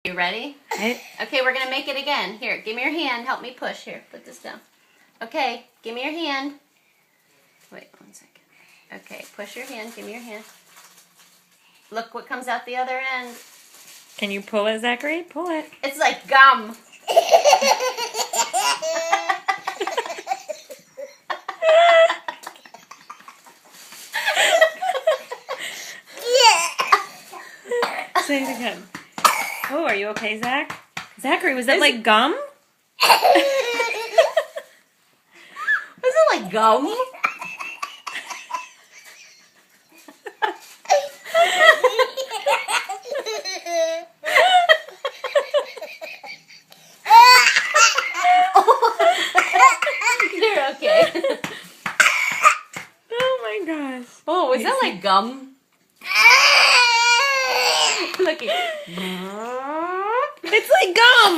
You ready? Okay, we're going to make it again. Here, give me your hand. Help me push. Here, put this down. Okay, give me your hand. Wait 1 second. Okay, push your hand. Give me your hand. Look what comes out the other end. Can you pull it, Zachary? Pull it. It's like gum. Say it again. Oh, are you okay, Zach? Zachary, was that like gum? Was it like gum? You're okay. Oh my gosh. Oh, was that like gum? Look at It's like gum!